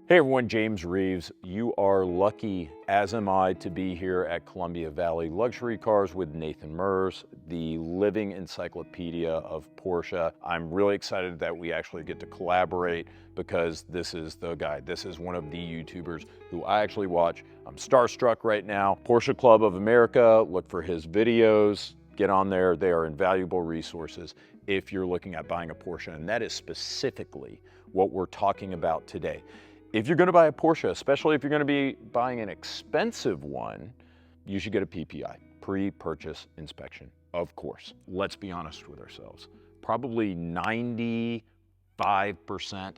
Hey everyone, James Reeves. You are lucky, as am I, to be here at Columbia Valley Luxury Cars with Nathan Merz, the living encyclopedia of Porsche. I'm really excited that we actually get to collaborate because this is the guy. This is one of the YouTubers who I actually watch. I'm starstruck right now. Porsche Club of America, look for his videos. Get on there. They are invaluable resources if you're looking at buying a Porsche, and that is specifically what we're talking about today. If you're going to buy a Porsche, especially if you're going to be buying an expensive one, you should get a PPI, pre-purchase inspection, of course. Let's be honest with ourselves. Probably 95%,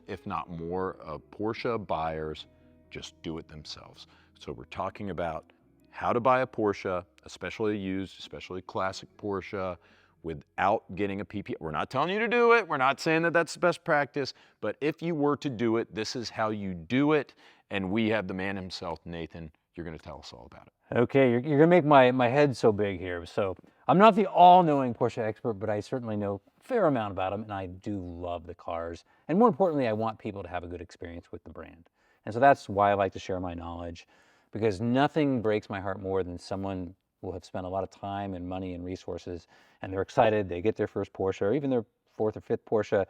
if not more, of Porsche buyers just do it themselves. So we're talking about how to buy a Porsche, especially used, especially classic Porsche, without getting a PPI. We're not telling you to do it. We're not saying that that's the best practice, but if you were to do it, this is how you do it. And we have the man himself, Nathan. You're going to tell us all about it. Okay, you're going to make my head so big here. So I'm not the all-knowing Porsche expert, but I certainly know a fair amount about them, and I do love the cars. And more importantly, I want people to have a good experience with the brand. And so that's why I like to share my knowledge, because nothing breaks my heart more than someone will have spent a lot of time and money and resources, and they're excited, they get their first Porsche, or even their fourth or fifth Porsche,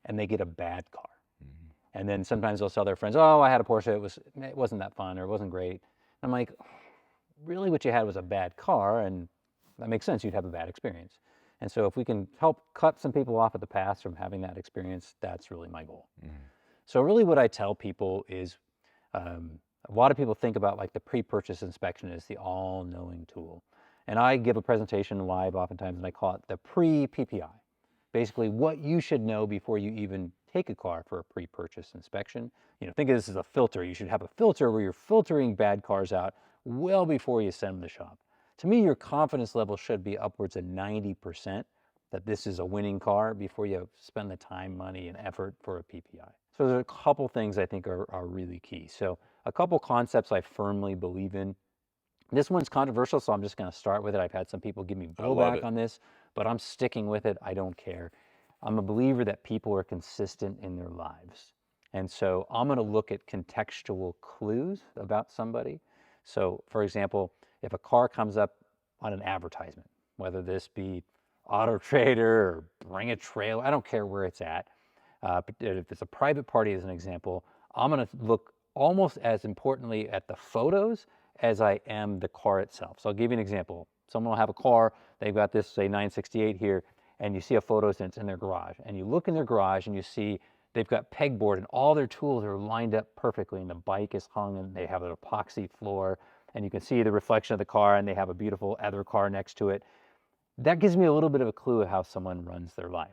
and they get a bad car. And then sometimes they'll tell their friends, oh, I had a Porsche, it wasn't that fun, or it wasn't great. I'm like, really what you had was a bad car, and that makes sense, you'd have a bad experience. And so if we can help cut some people off at the pass from having that experience, that's really my goal. So really what I tell people is, a lot of people think about like the pre-purchase inspection as the all-knowing tool. And I give a presentation live oftentimes, and I call it the pre-PPI. Basically what you should know before you even take a car for a pre-purchase inspection. You know, think of this as a filter. You should have a filter where you're filtering bad cars out well before you send them to the shop. To me, your confidence level should be upwards of 90% that this is a winning car before you spend the time, money, and effort for a PPI. So there's a couple things I think are really key. So a couple concepts I firmly believe in. This one's controversial, so I'm just going to start with it. I've had some people give me blowback on this, but I'm sticking with it. I don't care. I'm a believer that people are consistent in their lives. And so I'm going to look at contextual clues about somebody. So for example, if a car comes up on an advertisement, whether this be Auto Trader or Bring a Trailer, I don't care where it's at. But if it's a private party as an example, I'm going to look almost as importantly at the photos as I am the car itself. So I'll give you an example. Someone will have a car, they've got this, say, 968 here, and you see a photo since it's in their garage. And you look in their garage and you see they've got pegboard and all their tools are lined up perfectly, and the bike is hung and they have an epoxy floor, and you can see the reflection of the car, and they have a beautiful other car next to it. That gives me a little bit of a clue of how someone runs their life.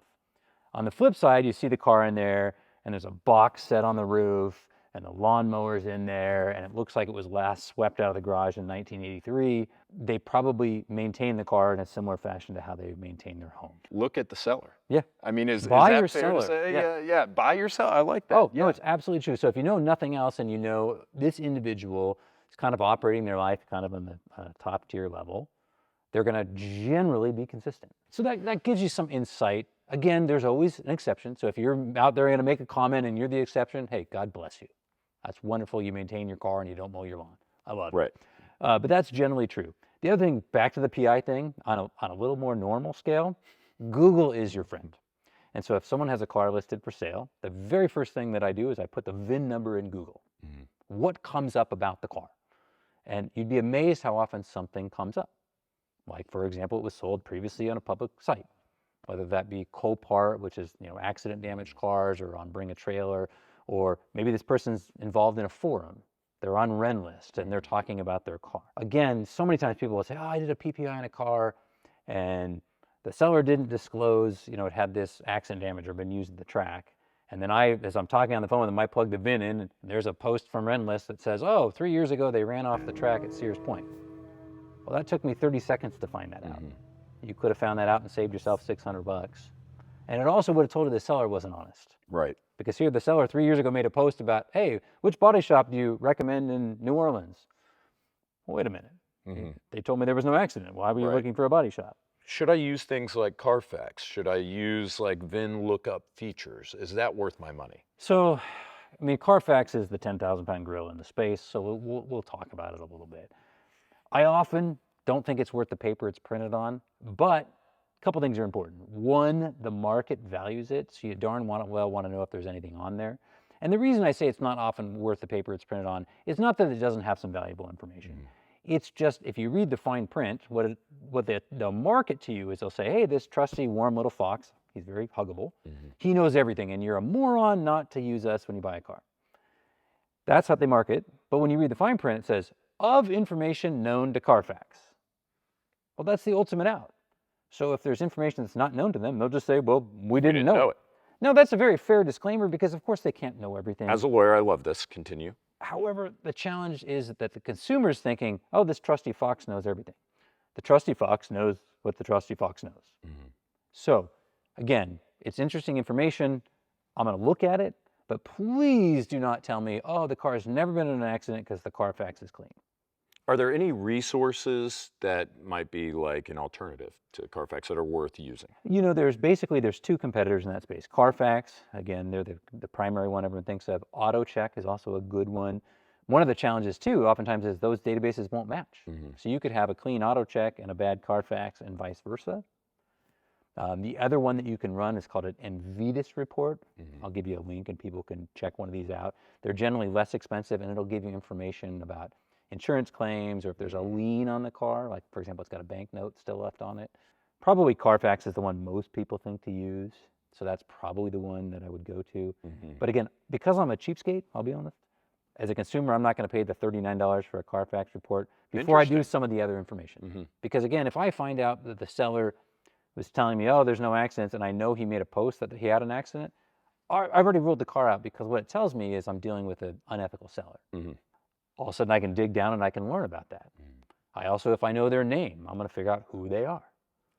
On the flip side, you see the car in there, and there's a box set on the roof, and the lawnmower's in there, and it looks like it was last swept out of the garage in 1983. They probably maintain the car in a similar fashion to how they maintain their home. Look at the seller. Yeah. I mean, is Buy that your fair seller. to say? Yeah. Yeah, buy your seller. I like that. Oh, no, it's absolutely true. So if you know nothing else and you know this individual is kind of operating their life kind of on the top tier level, they're going to generally be consistent. So that gives you some insight. Again, there's always an exception. So if you're out there going to make a comment and you're the exception, hey, God bless you. That's wonderful. You maintain your car and you don't mow your lawn. I love it. Right. But that's generally true. The other thing, back to the PI thing, on a little more normal scale, Google is your friend. And so if someone has a car listed for sale, the very first thing that I do is I put the VIN number in Google. What comes up about the car? And you'd be amazed how often something comes up. Like, for example, it was sold previously on a public site, whether that be Copart, which is, you know, accident damaged cars, or on Bring a Trailer, or maybe this person's involved in a forum. They're on Renlist and they're talking about their car. Again, so many times people will say, oh, I did a PPI on a car and the seller didn't disclose, you know, it had this accident damage or been used at the track. And then as I'm talking on the phone with them, I plug the VIN in, and there's a post from Renlist that says, oh, 3 years ago they ran off the track at Sears Point. Well, that took me 30 seconds to find that out. You could have found that out and saved yourself $600. And it also would have told you the seller wasn't honest. Right. Because here the seller 3 years ago made a post about, hey, which body shop do you recommend in New Orleans? Well, wait a minute. They told me there was no accident. Why were you looking for a body shop? Should I use things like CarFax? Should I use like VIN lookup features? Is that worth my money? So I mean, CarFax is the 10,000-pound gorilla in the space, so we'll talk about it a little bit. I often don't think it's worth the paper it's printed on, but a couple things are important. One, the market values it, so you darn well want to know if there's anything on there. And the reason I say it's not often worth the paper it's printed on is not that it doesn't have some valuable information. It's just, if you read the fine print, what they'll market to you is they'll say, hey, this trusty, warm little fox, he's very huggable, he knows everything, and you're a moron not to use us when you buy a car. That's how they market. But when you read the fine print, it says, of information known to CarFax. Well, that's the ultimate out. So if there's information that's not known to them, they'll just say, well, we didn't know it. No, that's a very fair disclaimer because, of course, they can't know everything. As a lawyer, I love this. Continue. However, the challenge is that the consumer's thinking, oh, this trusty fox knows everything. The trusty fox knows what the trusty fox knows. So, again, it's interesting information. I'm going to look at it, but please do not tell me, oh, the car has never been in an accident because the CarFax is clean. Are there any resources that might be like an alternative to CarFax that are worth using? You know, there's two competitors in that space. CarFax, again, they're the primary one everyone thinks of. AutoCheck is also a good one. One of the challenges too, oftentimes, is those databases won't match. So you could have a clean AutoCheck and a bad CarFax and vice versa. The other one that you can run is called an enthusiast report. I'll give you a link and people can check one of these out. They're generally less expensive and it'll give you information about insurance claims, or if there's a lien on the car, like for example, it's got a banknote still left on it. Probably CarFax is the one most people think to use, so that's probably the one that I would go to. But again, because I'm a cheapskate, I'll be honest, as a consumer, I'm not going to pay the $39 for a CarFax report before I do some of the other information. Because again, if I find out that the seller was telling me, oh, there's no accidents, and I know he made a post that he had an accident, I've already ruled the car out, because what it tells me is I'm dealing with an unethical seller. All of a sudden I can dig down and I can learn about that. I also, if I know their name, I'm going to figure out who they are.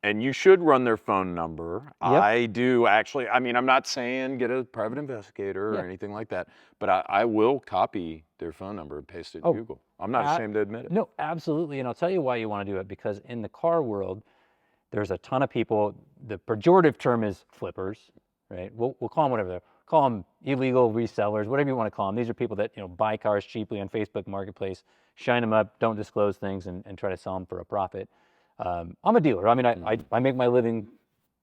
And you should run their phone number. Yep. I do actually. I mean, I'm not saying get a private investigator or anything like that, but I will copy their phone number and paste it in Google. I'm not ashamed to admit it. No, absolutely. And I'll tell you why you want to do it, because in the car world, there's a ton of people. The pejorative term is flippers, right? We'll call them whatever. Call them illegal resellers, whatever you want to call them. These are people that buy cars cheaply on Facebook Marketplace, shine them up, don't disclose things, and try to sell them for a profit. I'm a dealer. I mean, I make my living.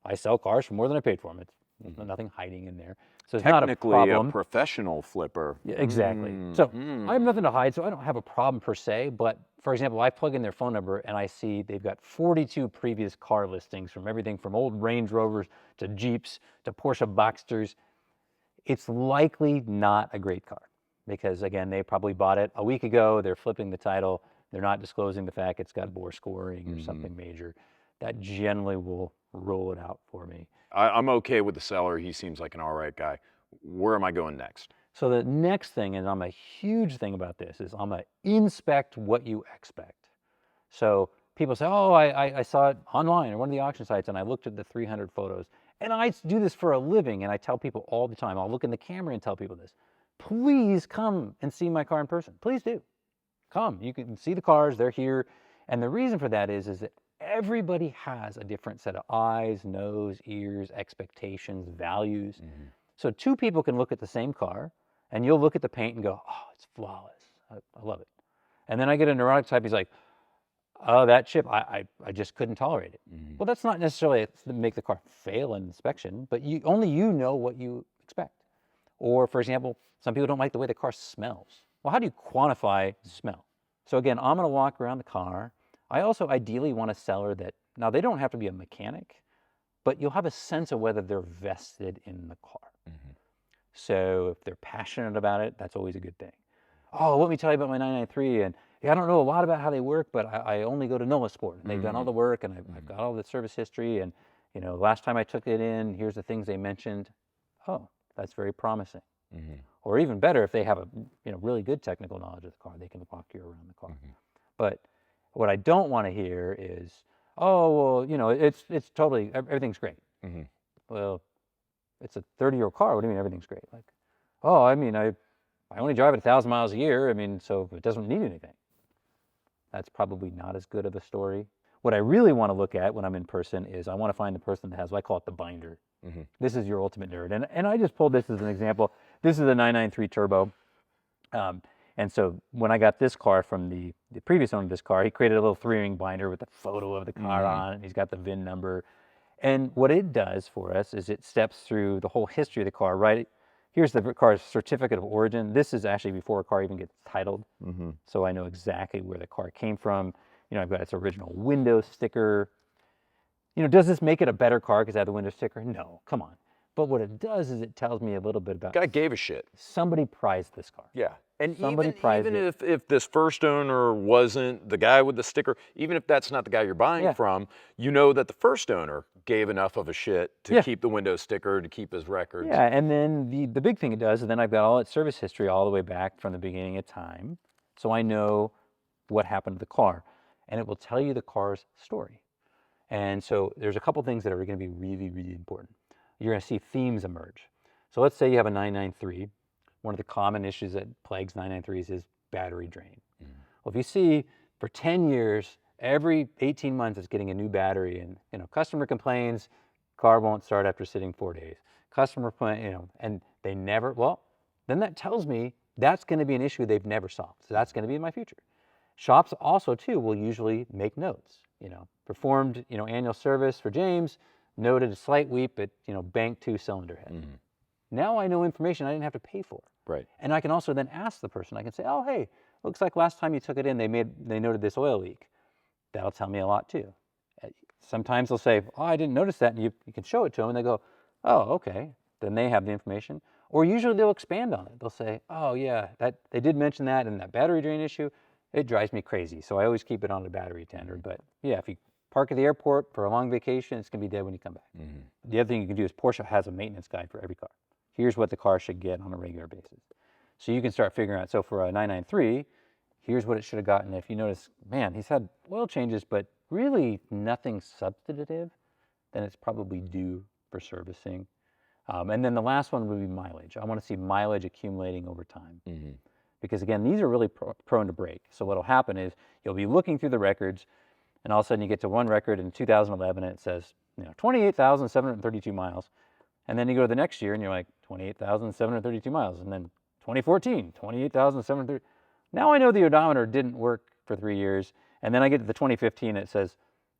I sell cars for more than I paid for them. It's nothing hiding in there. So it's not a problem. Technically a professional flipper. Yeah, exactly. So I have nothing to hide, so I don't have a problem per se. But for example, I plug in their phone number and I see they've got 42 previous car listings, from everything from old Range Rovers to Jeeps to Porsche Boxsters. It's likely not a great car, because again, they probably bought it a week ago. They're flipping the title. They're not disclosing the fact it's got bore scoring or something major. That generally will roll it out for me. I'm okay with the seller. He seems like an all right guy. Where am I going next? So the next thing, and I'm a huge thing about this, is I'm going to inspect what you expect. So people say, oh, I saw it online or one of the auction sites, and I looked at the 300 photos. And I do this for a living, and I tell people all the time, I'll look in the camera and tell people this, please come and see my car in person. Please do. Come. You can see the cars. They're here. And the reason for that is that everybody has a different set of eyes, nose, ears, expectations, values. So two people can look at the same car, and you'll look at the paint and go, oh, it's flawless. I love it. And then I get a neurotic type, he's like, oh, that chip, I just couldn't tolerate it. Well, that's not necessarily to make the car fail in inspection, but only you know what you expect. Or, for example, some people don't like the way the car smells. Well, how do you quantify smell? So again, I'm going to walk around the car. I also ideally want a seller that, now they don't have to be a mechanic, but you'll have a sense of whether they're vested in the car. So if they're passionate about it, that's always a good thing. Oh, let me tell you about my 993, and yeah, I don't know a lot about how they work, but I only go to Noah Sport, and they've done all the work, and I've got all the service history, and last time I took it in, here's the things they mentioned. Oh, that's very promising. Or even better, if they have a really good technical knowledge of the car, they can walk you around the car. But what I don't want to hear is, oh, well, it's totally, everything's great. Well, it's a 30-year-old car. What do you mean everything's great? Like, oh, I mean, I only drive it 1,000 miles a year. I mean, so it doesn't need anything. That's probably not as good of a story. What I really want to look at when I'm in person is I want to find the person that has, I call it the binder. This is your ultimate nerd. And I just pulled this as an example. This is a 993 turbo. And so when I got this car from the previous owner of this car, he created a little 3-ring binder with a photo of the car on it. He's got the VIN number. And what it does for us is it steps through the whole history of the car, right? Here's the car's certificate of origin. This is actually before a car even gets titled. So I know exactly where the car came from. You know, I've got its original window sticker. You know, does this make it a better car because I have the window sticker? No, come on. But what it does is it tells me a little bit about Guy gave a shit. somebody prized this car. Yeah. And Somebody even prized it. if this first owner wasn't the guy with the sticker, even if that's not the guy you're buying Yeah. from, you know that the first owner gave enough of a shit to Yeah. keep the window sticker, to keep his records. Yeah, and then the big thing it does is then I've got all its service history all the way back from the beginning of time. So I know what happened to the car. And it will tell you the car's story. And so there's a couple things that are going to be really, really important. You're going to see themes emerge. So let's say you have a 993. One of the common issues that plagues 993s is battery drain. Well, if you see for 10 years, every 18 months it's getting a new battery, and you know, customer complains, car won't start after sitting 4 days. Customer, you know, and they never, well, then that tells me that's going to be an issue they've never solved. So that's going to be in my future. Shops also too will usually make notes, you know, performed, you know, annual service for James, noted a slight weep at, you know, bank 2 cylinder head. Now I know information I didn't have to pay for. Right. And I can also then ask the person, I can say, oh, hey, looks like last time you took it in, they noted this oil leak. That'll tell me a lot too. Sometimes they'll say, oh, I didn't notice that, and you can show it to them, and they go, oh, okay. Then they have the information. Or usually they'll expand on it. They'll say, oh yeah, that they did mention that, and that battery drain issue, it drives me crazy. So I always keep it on a battery tender. But yeah, if you park at the airport for a long vacation, it's gonna be dead when you come back. The other thing you can do is Porsche has a maintenance guide for every car. Here's what the car should get on a regular basis. So you can start figuring out, so for a 993, here's what it should have gotten. If you notice, man, he's had oil changes, but really nothing substantive, then it's probably due for servicing. And then the last one would be mileage. I want to see mileage accumulating over time. Because again, these are really prone to break. So what'll happen is you'll be looking through the records, and all of a sudden you get to one record in 2011 and it says, you know, 28,732 miles. And then you go to the next year and you're like, 28,732 miles. And then 2014, 28,730. Now I know the odometer didn't work for 3 years. And then I get to the 2015 and it says,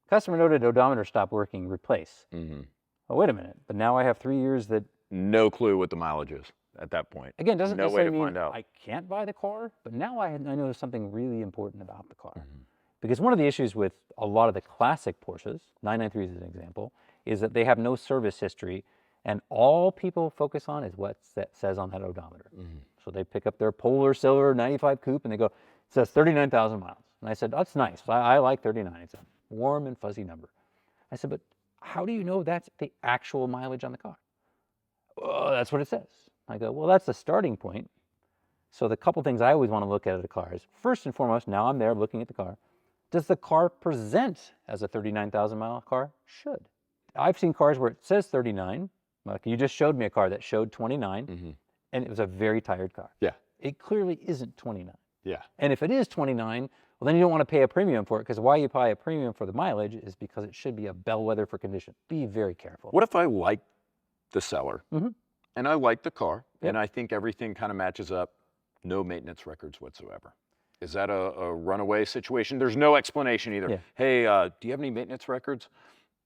customer noted odometer stopped working, replace. Oh, wait a minute. But now I have 3 years that. No clue what the mileage is at that point. Again, doesn't no way necessarily to mean find out. I can't buy the car, but now I know something really important about the car. Because one of the issues with a lot of the classic Porsches, 993 is an example, is that they have no service history, and all people focus on is what says on that odometer. So they pick up their Polar Silver 95 Coupe and they go, it says 39,000 miles. And I said, that's nice. I like 39. It's a warm and fuzzy number. I said, but how do you know that's the actual mileage on the car? Oh, that's what it says. I go, well, that's the starting point. So the couple things I always want to look at a car is, first and foremost, now I'm there looking at the car, does the car present as a 39,000 mile car? Should. I've seen cars where it says 39, like you just showed me a car that showed 29, and it was a very tired car. Yeah. It clearly isn't 29. Yeah. And if it is 29, well, then you don't want to pay a premium for it, because why you pay a premium for the mileage is because it should be a bellwether for condition. Be very careful. What if I like the seller and I like the car and I think everything kind of matches up, no maintenance records whatsoever? Is that a runaway situation? There's no explanation either. Yeah. Hey, do you have any maintenance records?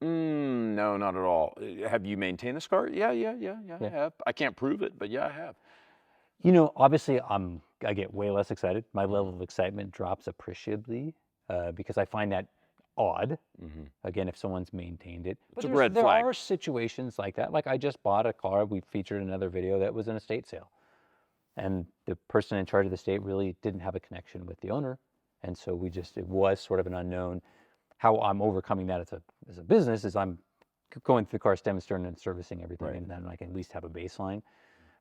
No, not at all. Have you maintained this car? Yeah, I have. I can't prove it, but yeah, I have. You know, obviously, I get way less excited. My level of excitement drops appreciably because I find that odd. Again, if someone's maintained it. But It's a red flag. There are situations like that. Like I just bought a car. We featured another video that was an estate sale. And the person in charge of the estate really didn't have a connection with the owner. And so it was sort of an unknown. How I'm overcoming that as a business is I'm going through the car, demonstrating and servicing everything, and then I can at least have a baseline.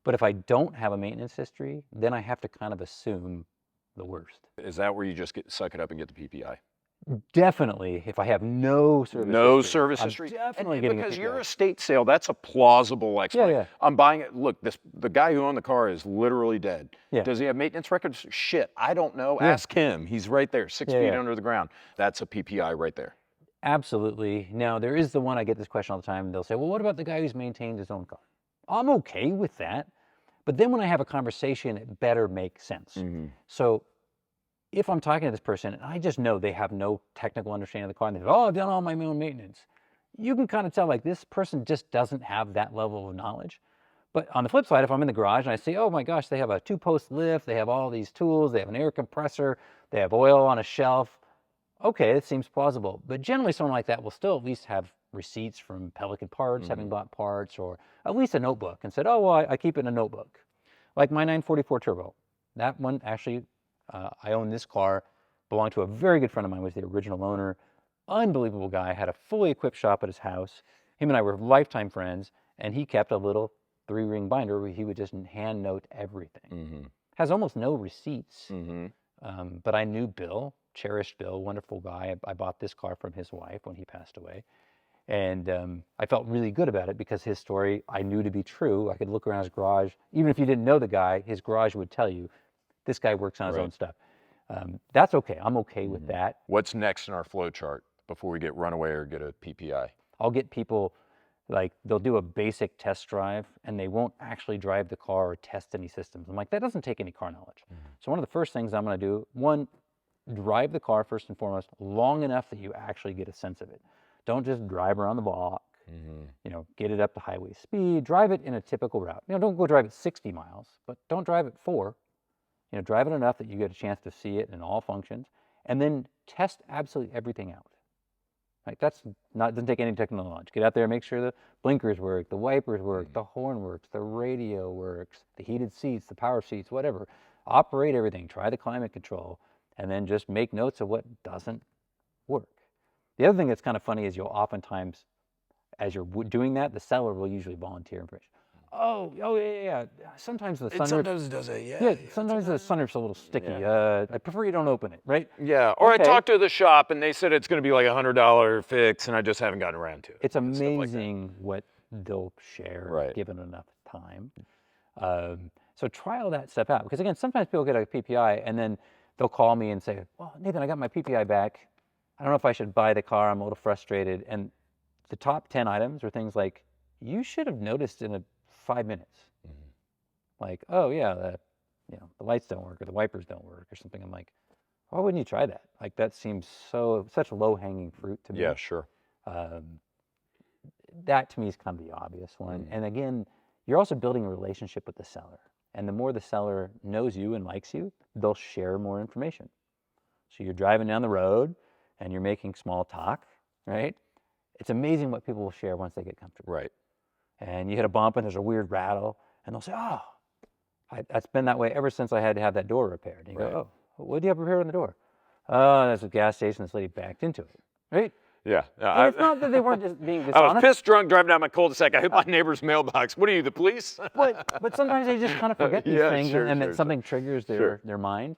But if I don't have a maintenance history, then I have to kind of assume the worst. Is that where you just suck it up and get the PPI? Definitely, if I have no service No history, service I'm history. definitely And getting because a your PPI. estate sale, that's a plausible explanation. Yeah. I'm buying it. Look, the guy who owned the car is literally dead. Yeah. Does he have maintenance records? Shit, I don't know. Ask him. He's right there, 6 feet under the ground. That's a PPI right there. Absolutely. Now, there is the one, I get this question all the time, and they'll say, well, what about the guy who's maintained his own car? I'm okay with that. But then when I have a conversation, it better make sense. So if I'm talking to this person and I just know they have no technical understanding of the car and they say, oh, I've done all my own maintenance, you can kind of tell like this person just doesn't have that level of knowledge. But on the flip side, if I'm in the garage and I see, oh my gosh, they have a 2-post lift, they have all these tools, they have an air compressor, they have oil on a shelf, okay, it seems plausible. But generally someone like that will still at least have receipts from Pelican Parts, having bought parts, or at least a notebook and said, oh, well, I keep it in a notebook. Like my 944 Turbo. That one actually, I own this car, belonged to a very good friend of mine, was the original owner. Unbelievable guy, had a fully equipped shop at his house. Him and I were lifetime friends, and he kept a little 3-ring binder where he would just hand note everything. Has almost no receipts, but I knew Bill, cherished Bill, wonderful guy. I bought this car from his wife when he passed away. And I felt really good about it because his story I knew to be true. I could look around his garage. Even if you didn't know the guy, his garage would tell you, this guy works on his own stuff. That's okay. I'm okay with that. What's next in our flow chart before we get runaway or get a PPI? I'll get people, like, they'll do a basic test drive and they won't actually drive the car or test any systems. I'm like, that doesn't take any car knowledge. So one of the first things I'm going to do, one, drive the car first and foremost long enough that you actually get a sense of it. Don't just drive around the block, you know, get it up to highway speed, drive it in a typical route. You know, don't go drive it 60 miles, but don't drive it 4. You know, drive it enough that you get a chance to see it in all functions, and then test absolutely everything out. Like that's not, doesn't take any technical knowledge. Get out there, make sure the blinkers work, the wipers work, the horn works, the radio works, the heated seats, the power seats, whatever. Operate everything, try the climate control, and then just make notes of what doesn't work. The other thing that's kind of funny is you'll oftentimes, as you're doing that, the seller will usually volunteer information. Oh, yeah. Sometimes the sunroof. Sometimes it does it, Yeah, sometimes the sunroof's a little sticky. I prefer you don't open it, right? Yeah, or Okay. I talked to the shop and they said it's going to be like $100 fix, and I just haven't gotten around to it. It's and stuff like that. amazing what they'll share, Right. given enough time. So try all that stuff out, because again, sometimes people get a PPI and then they'll call me and say, well, Nathan, I got my PPI back. I don't know if I should buy the car. I'm a little frustrated. And the top 10 items are things like, you should have noticed in 5 minutes. Like, oh yeah, the lights don't work or the wipers don't work or something. I'm like, why wouldn't you try that? Like that seems such low-hanging fruit to me. Yeah, sure. That to me is kind of the obvious one. And again, you're also building a relationship with the seller. And the more the seller knows you and likes you, they'll share more information. So you're driving down the road and you're making small talk, right? It's amazing what people will share once they get comfortable. Right. And you hit a bump and there's a weird rattle, and they'll say, oh, that's been that way ever since I had to have that door repaired. And you go, oh, what do you have repaired on the door? Oh, there's a gas station, this lady backed into it, right? Yeah. And it's not that they weren't just being I was dishonest, pissed drunk driving down my cul-de-sac. I hit my neighbor's mailbox. What are you, the police? but sometimes they just kind of forget these Yeah, things, sure, and sure, then something triggers Sure. their mind.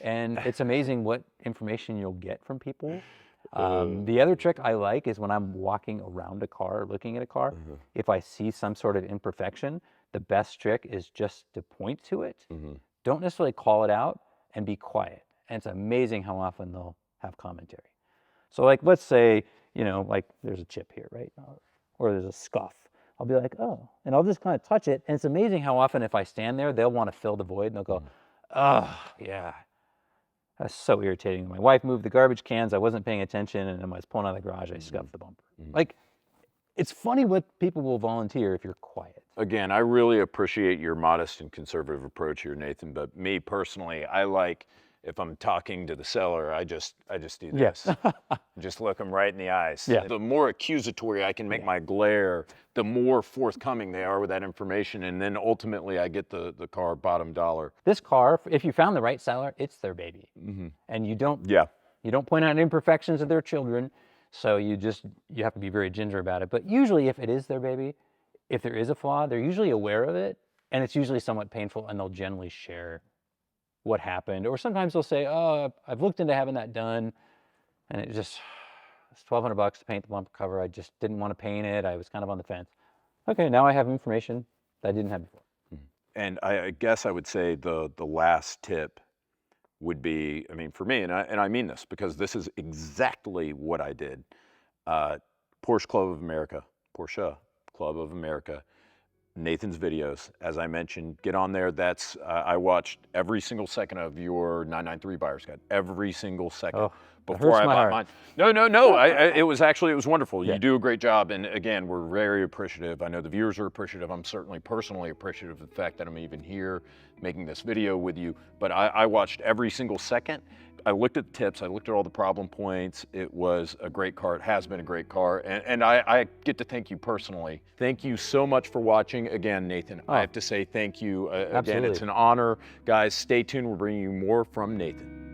And it's amazing what information you'll get from people. The other trick I like is when I'm walking around a car, looking at a car, if I see some sort of imperfection, the best trick is just to point to it. Don't necessarily call it out, and be quiet. And it's amazing how often they'll have commentary. So like, let's say, like there's a chip here, right? Or there's a scuff. I'll be like, oh, and I'll just kind of touch it. And it's amazing how often if I stand there, they'll want to fill the void and they'll go, oh, yeah. That's so irritating. My wife moved the garbage cans. I wasn't paying attention, and when I was pulling out of the garage, I scuffed the bumper. Like, it's funny what people will volunteer if you're quiet. Again, I really appreciate your modest and conservative approach here, Nathan. But me personally, I like, if I'm talking to the seller, I just do this. Just look them right in the eyes. Yeah. The more accusatory I can make my glare, the more forthcoming they are with that information, and then ultimately I get the car bottom dollar. This car, if you found the right seller, it's their baby. And you don't point out imperfections of their children, so you have to be very ginger about it. But usually if it is their baby, if there is a flaw, they're usually aware of it, and it's usually somewhat painful, and they'll generally share what happened. Or sometimes they'll say, oh, I've looked into having that done, and it's $1,200 to paint the bumper cover. I just didn't want to paint it. I was kind of on the fence. Okay, now I have information that I didn't have before. And I guess I would say the last tip would be, I mean, for me, and I mean this because this is exactly what I did. Porsche Club of America Nathan's videos. As I mentioned, get on there. That's I watched every single second of your 993 buyer's guide. Every single second. Oh, that Before hurts I my bought heart. mine. No. It was wonderful. Yeah. You do a great job, and again, we're very appreciative. I know the viewers are appreciative. I'm certainly personally appreciative of the fact that I'm even here making this video with you. But I watched every single second. I looked at the tips. I looked at all the problem points. It was a great car. It has been a great car, and I get to thank you personally. Thank you so much for watching. Again, Nathan, I have to say thank you. Again, Absolutely. it's an honor. Guys, stay tuned. We're bringing you more from Nathan.